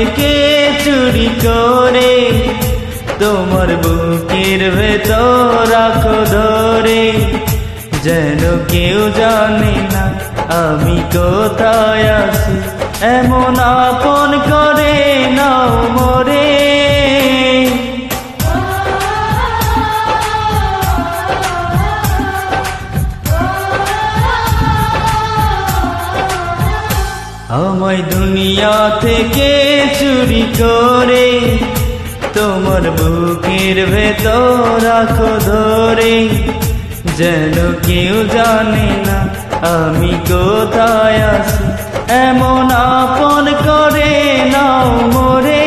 থেকে চুরি করে তোমার বুকের ভেতর রাখো ধরে, যেন কেউ জানে না আমি কোথায় আছি, এমন আপন করে নাও মোরে। আমায় দুনিয়া থেকে চুরি করে তোমার বুকের ভেতর রাখো ধরে, যেন কেউ জানে না আমি কোথায় আছি, এমন আপন করে নাও মোরে।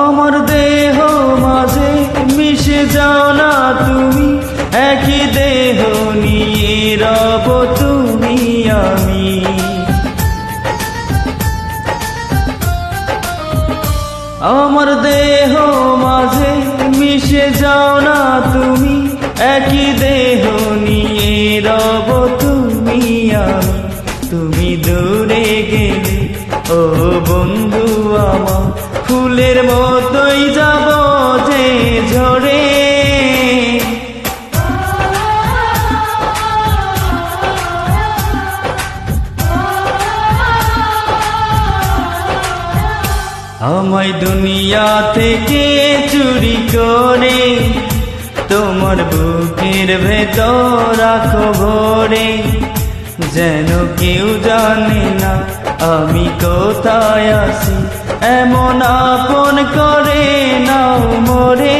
আমার দেহ মাঝে মিশে যাও না তুমি, একই দেহ নিয়ে রব তুমি আমি। আমার দেহ মাঝে মিশে যাও না তুমি, একই দেহ নিয়ে রব তুমি আমি। তুমি দূরে গেলে ও বন্ধু আমার, ফুলের মতোই যাব যে ঝরে। আমায় দুনিয়া থেকে চুরি করে তোমার বুকের ভেতর রাখো ভরে, যেন কেউ জানে না আমি কোথায় আছি, এমন আপন করে নাও মোরে।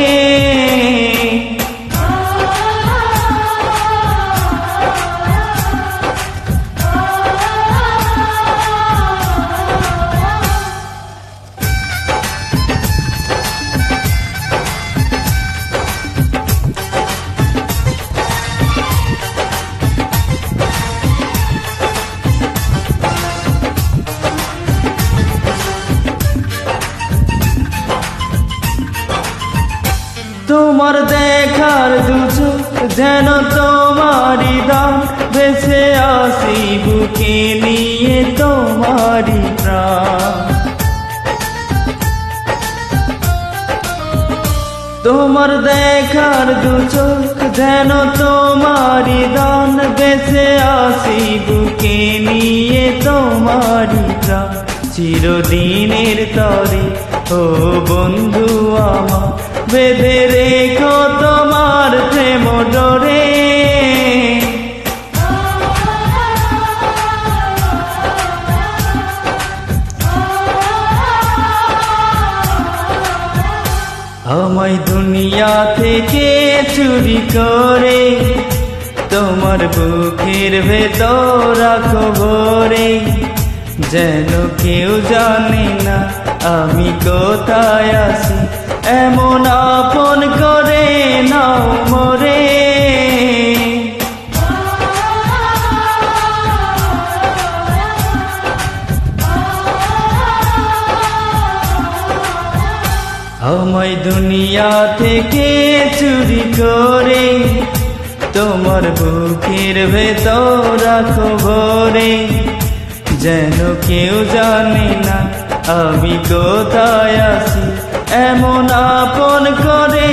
তোমার দেখার দুচোখ যেন তোমারই দান, বেঁচে আসি বুকে নিয়ে তোমারই প্রাণ। তোমার দেখার দুচোখ যেন তোমারই দান, বেঁচে আসি বুকে নিয়ে তোমারই প্রাণ। চিরদিনের তরে ও বন্ধু আমার, বেঁধে রেখো তোমার প্রেম ডোরে। আমায় দুনিয়া থেকে চুরি করে তোমার বুকের ভেতর রাখো ভরে, যেন কেউ জানে না আমি কোথায় আছি, এমন আপন করে নাও মোরে। আমায় দুনিয়া থেকে চুরি করে তোমার বুকের ভেতর রাখো ভরে, যেন কেউ জানে না আমি কোথায় আছি, এমন আপন করে